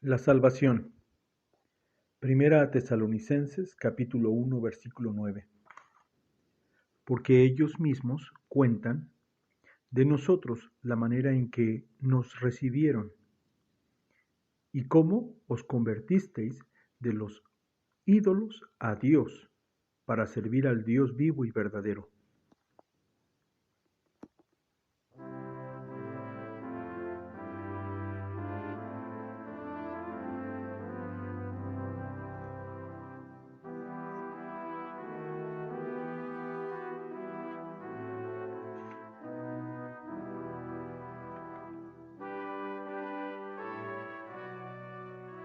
La salvación. Primera a Tesalonicenses, capítulo 1, versículo 9. Porque ellos mismos cuentan de nosotros la manera en que nos recibieron y cómo os convertisteis de los ídolos a Dios para servir al Dios vivo y verdadero.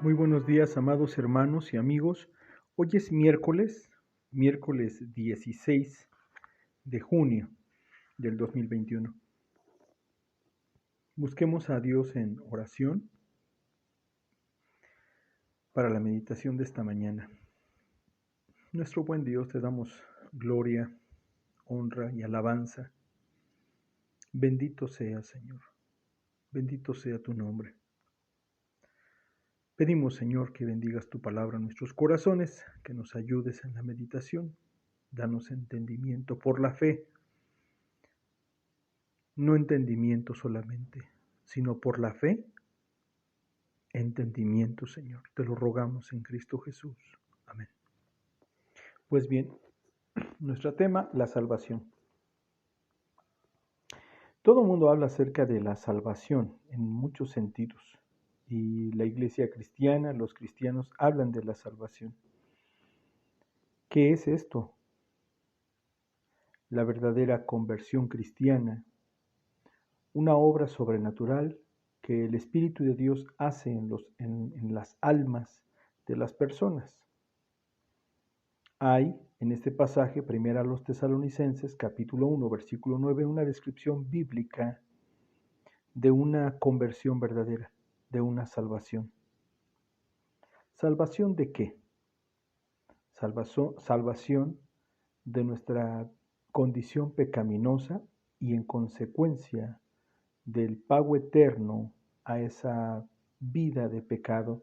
Muy buenos días, amados hermanos y amigos. Hoy es miércoles 16 de junio del 2021. Busquemos a Dios en oración para la meditación de esta mañana. Nuestro buen Dios, te damos gloria, honra y alabanza. Bendito sea, Señor. Bendito sea tu nombre. Pedimos, Señor, que bendigas tu palabra en nuestros corazones, que nos ayudes en la meditación. Danos entendimiento por la fe. No entendimiento solamente, sino por la fe, entendimiento, Señor. Te lo rogamos en Cristo Jesús. Amén. Pues bien, nuestro tema, la salvación. Todo el mundo habla acerca de la salvación en muchos sentidos. Y la iglesia cristiana, los cristianos hablan de la salvación. ¿Qué es esto? La verdadera conversión cristiana, una obra sobrenatural que el Espíritu de Dios hace en las almas de las personas. Hay en este pasaje, primera a los Tesalonicenses, capítulo 1, versículo 9, una descripción bíblica de una conversión verdadera, de una salvación. ¿Salvación de qué? Salvación de nuestra condición pecaminosa y en consecuencia del pago eterno a esa vida de pecado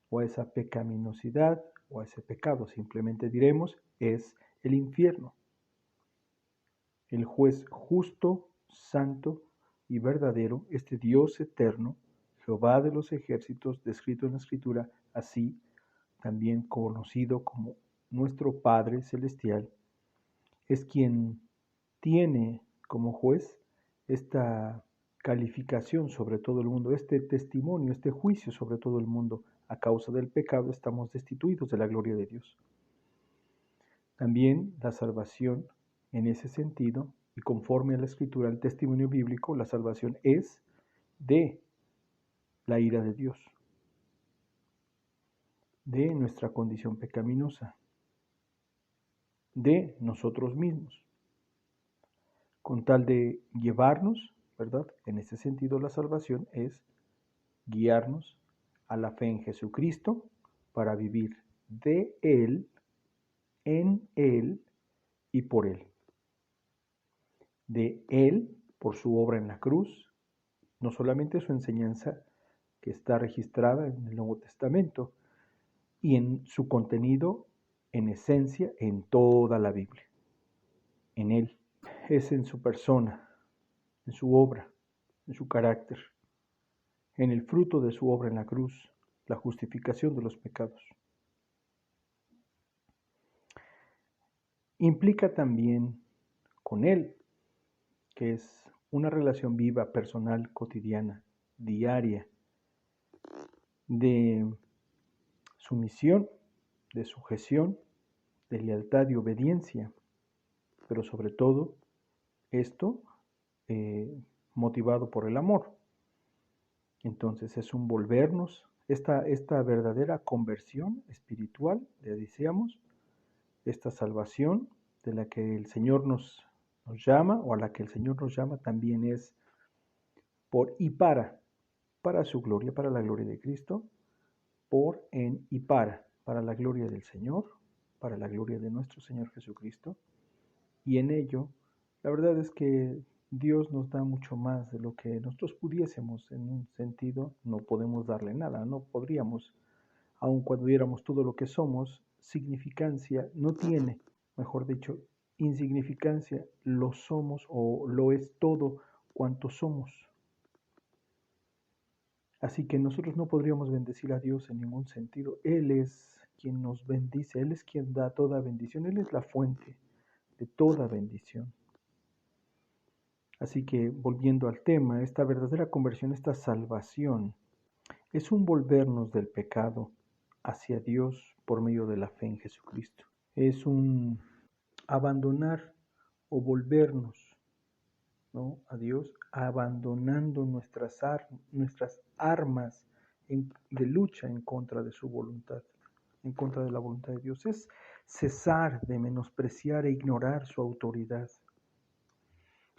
o a esa pecaminosidad o a ese pecado, simplemente diremos, es el infierno. El juez justo, santo y verdadero, este Dios eterno, Jehová de los ejércitos, descrito en la Escritura, así también conocido como nuestro Padre Celestial, es quien tiene como juez esta calificación sobre todo el mundo, este testimonio, este juicio sobre todo el mundo. A causa del pecado estamos destituidos de la gloria de Dios. También la salvación, en ese sentido, y conforme a la Escritura, el testimonio bíblico, la salvación es de la ira de Dios, de nuestra condición pecaminosa, de nosotros mismos, con tal de llevarnos, ¿verdad? En ese sentido, la salvación es guiarnos a la fe en Jesucristo para vivir de Él, en Él y por Él. De Él, por su obra en la cruz, no solamente su enseñanza que está registrada en el Nuevo Testamento, y en su contenido, en esencia, en toda la Biblia. En Él, es en su persona, en su obra, en su carácter, en el fruto de su obra en la cruz, la justificación de los pecados. Implica también con Él, que es una relación viva, personal, cotidiana, diaria, de sumisión, de sujeción, de lealtad y obediencia, pero sobre todo esto motivado por el amor. Entonces es un volvernos, esta verdadera conversión espiritual, le decíamos, esta salvación de la que el Señor nos llama, o a la que el Señor nos llama, también es por y para su gloria, para la gloria de Cristo, por, en y para la gloria del Señor, para la gloria de nuestro Señor Jesucristo. Y en ello, la verdad es que Dios nos da mucho más de lo que nosotros pudiésemos. En un sentido, no podemos darle nada, no podríamos, aun cuando diéramos todo lo que somos, significancia no tiene, mejor dicho, insignificancia, lo somos o lo es todo cuanto somos. Así que nosotros no podríamos bendecir a Dios en ningún sentido. Él es quien nos bendice, Él es quien da toda bendición, Él es la fuente de toda bendición. Así que volviendo al tema, esta verdadera conversión, esta salvación, es un volvernos del pecado hacia Dios por medio de la fe en Jesucristo. Es un abandonar o volvernos, ¿no?, a Dios, abandonando nuestras armas de lucha en contra de su voluntad, en contra de la voluntad de Dios. Es cesar de menospreciar e ignorar su autoridad.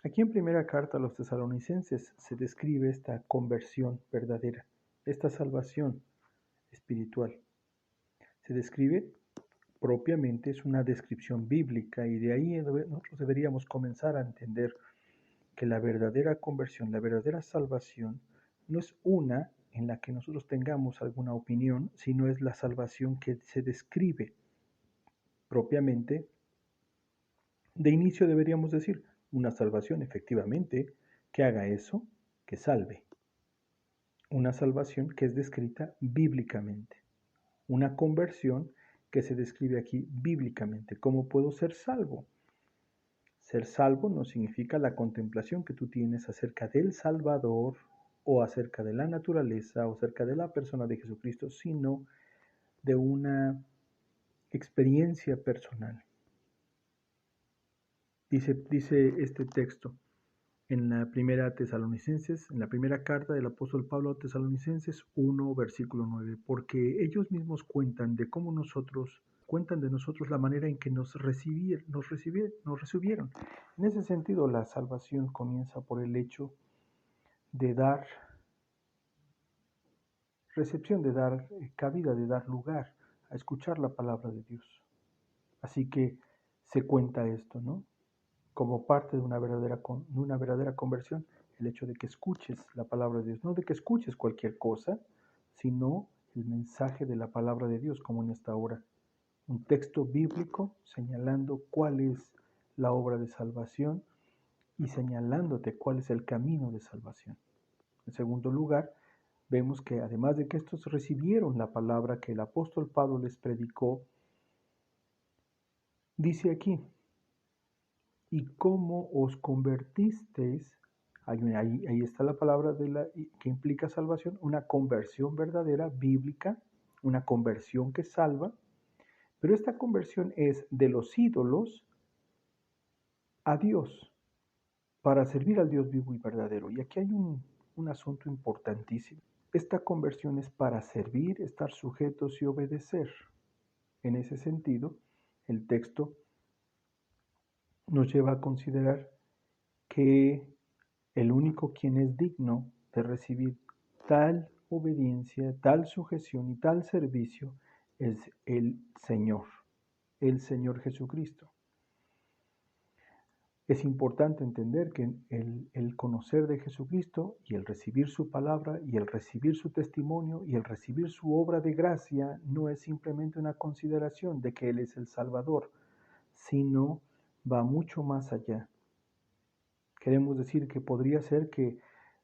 Aquí en primera carta a los tesalonicenses se describe esta conversión verdadera, esta salvación espiritual. Se describe propiamente, es una descripción bíblica, y de ahí nosotros deberíamos comenzar a entender que la verdadera conversión, la verdadera salvación, no es una en la que nosotros tengamos alguna opinión, sino es la salvación que se describe propiamente. De inicio deberíamos decir, una salvación efectivamente que haga eso, que salve. Una salvación que es descrita bíblicamente. Una conversión que se describe aquí bíblicamente. ¿Cómo puedo ser salvo? Ser salvo no significa la contemplación que tú tienes acerca del Salvador o acerca de la naturaleza o acerca de la persona de Jesucristo, sino de una experiencia personal. Dice este texto en la primera Tesalonicenses, en la primera carta del apóstol Pablo a Tesalonicenses 1, versículo 9, porque ellos mismos cuentan de nosotros la manera en que nos recibieron. En ese sentido, la salvación comienza por el hecho de dar recepción, de dar cabida, de dar lugar a escuchar la palabra de Dios. Así que se cuenta esto, ¿no?, como parte de una verdadera conversión, el hecho de que escuches la palabra de Dios, no de que escuches cualquier cosa, sino el mensaje de la palabra de Dios, como en esta hora. Un texto bíblico señalando cuál es la obra de salvación y señalándote cuál es el camino de salvación. En segundo lugar, vemos que además de que estos recibieron la palabra que el apóstol Pablo les predicó, dice aquí, y cómo os convertisteis, ahí está la palabra que implica salvación, una conversión verdadera, bíblica, una conversión que salva, pero esta conversión es de los ídolos a Dios, para servir al Dios vivo y verdadero. Y aquí hay un asunto importantísimo. Esta conversión es para servir, estar sujetos y obedecer. En ese sentido, el texto nos lleva a considerar que el único quien es digno de recibir tal obediencia, tal sujeción y tal servicio es el Señor Jesucristo. Es importante entender que el conocer de Jesucristo y el recibir su palabra y el recibir su testimonio y el recibir su obra de gracia no es simplemente una consideración de que Él es el Salvador, sino va mucho más allá. Queremos decir que podría ser que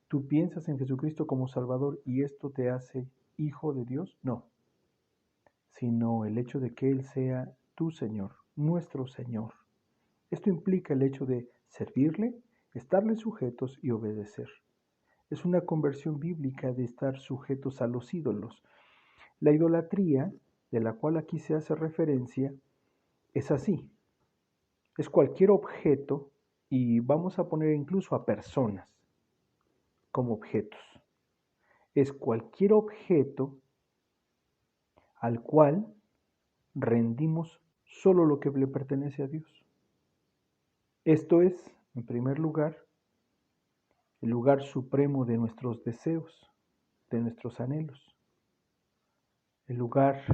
tú piensas en Jesucristo como Salvador y esto te hace hijo de Dios. No, sino el hecho de que Él sea tu Señor, nuestro Señor. Esto implica el hecho de servirle, estarle sujetos y obedecer. Es una conversión bíblica de estar sujetos a los ídolos. La idolatría, de la cual aquí se hace referencia, es así. Es cualquier objeto, y vamos a poner incluso a personas como objetos. Es cualquier objeto al cual rendimos solo lo que le pertenece a Dios. Esto es, en primer lugar, el lugar supremo de nuestros deseos, de nuestros anhelos, el lugar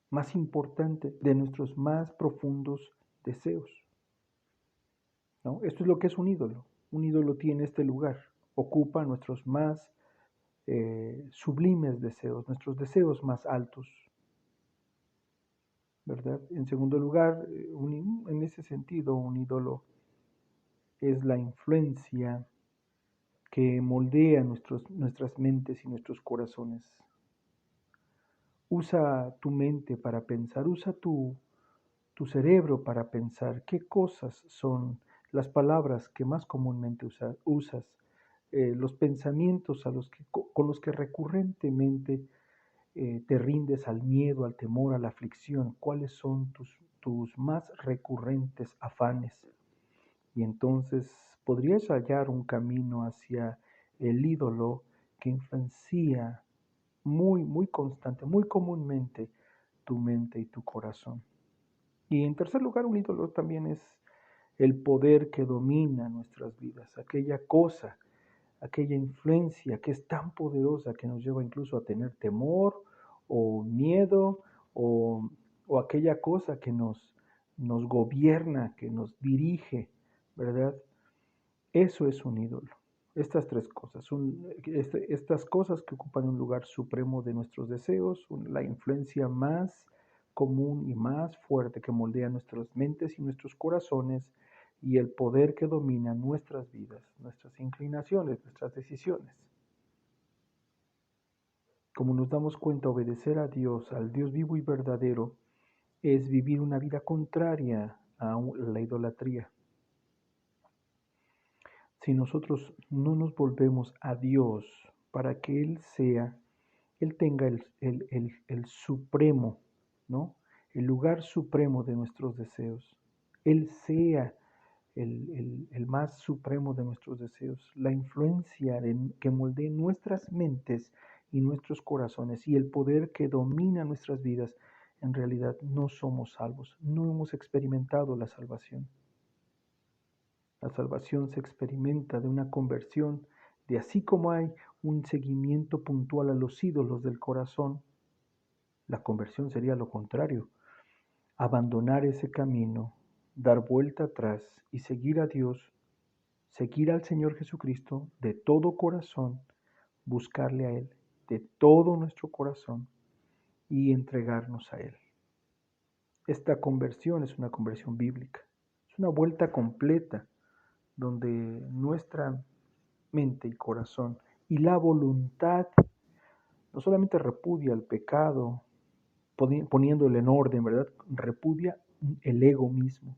más importante de nuestros más profundos deseos, ¿no? Esto es lo que es un ídolo. Un ídolo tiene este lugar, ocupa nuestros más sublimes deseos, nuestros deseos más altos, ¿verdad? En segundo lugar, en ese sentido, un ídolo es la influencia que moldea nuestras mentes y nuestros corazones. Usa tu mente para pensar, usa tu cerebro para pensar qué cosas son las palabras que más comúnmente usas, los pensamientos con los que recurrentemente te rindes al miedo, al temor, a la aflicción, cuáles son tus más recurrentes afanes. Y entonces podrías hallar un camino hacia el ídolo que influencia muy constante, muy comúnmente tu mente y tu corazón. Y en tercer lugar, un ídolo también es el poder que domina nuestras vidas, aquella cosa, aquella influencia que es tan poderosa que nos lleva incluso a tener temor o miedo o, o aquella cosa que nos gobierna, que nos dirige, ¿verdad? Eso es un ídolo. Estas tres cosas, estas cosas que ocupan un lugar supremo de nuestros deseos, la influencia más común y más fuerte que moldea nuestras mentes y nuestros corazones, y el poder que domina nuestras vidas, nuestras inclinaciones, nuestras decisiones. Como nos damos cuenta, obedecer a Dios, al Dios vivo y verdadero, es vivir una vida contraria a la idolatría. Si nosotros no nos volvemos a Dios para que Él tenga el supremo, ¿no? El lugar supremo de nuestros deseos, Él sea el más supremo de nuestros deseos, la influencia que moldee nuestras mentes y nuestros corazones y el poder que domina nuestras vidas, en realidad no somos salvos, no hemos experimentado la salvación. La salvación se experimenta de una conversión, de así como hay un seguimiento puntual a los ídolos del corazón, la conversión sería lo contrario, abandonar ese camino, dar vuelta atrás y seguir a Dios, seguir al Señor Jesucristo de todo corazón, buscarle a Él de todo nuestro corazón y entregarnos a Él. Esta conversión es una conversión bíblica, es una vuelta completa donde nuestra mente y corazón y la voluntad no solamente repudia el pecado, poniéndolo en orden, ¿verdad? Repudia el ego mismo,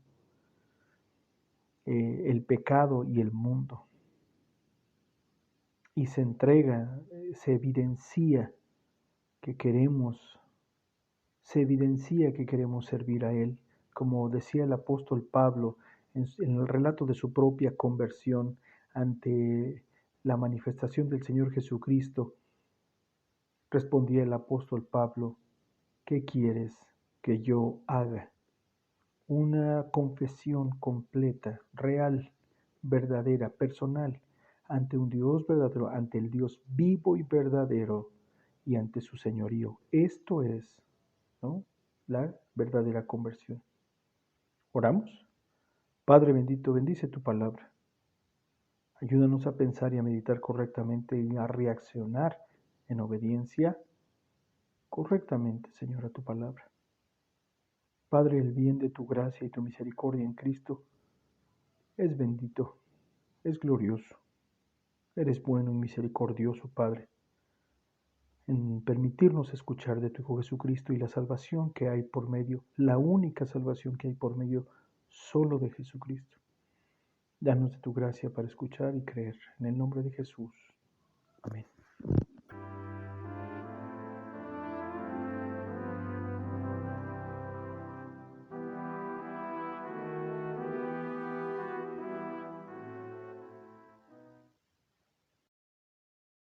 el pecado y el mundo. Y se entrega, se evidencia que queremos servir a Él, como decía el apóstol Pablo en el relato de su propia conversión ante la manifestación del Señor Jesucristo. Respondía el apóstol Pablo: ¿qué quieres que yo haga? Una confesión completa, real, verdadera, personal, ante un Dios verdadero, ante el Dios vivo y verdadero y ante su señorío. Esto es, ¿no?, la verdadera conversión. ¿Oramos? Padre bendito, bendice tu palabra. Ayúdanos a pensar y a meditar correctamente y a reaccionar en obediencia correctamente, Señor, a tu palabra. Padre, el bien de tu gracia y tu misericordia en Cristo es bendito, es glorioso. Eres bueno y misericordioso, Padre, en permitirnos escuchar de tu Hijo Jesucristo y la salvación que hay por medio, la única salvación que hay por medio solo de Jesucristo. Danos de tu gracia para escuchar y creer. En el nombre de Jesús. Amén.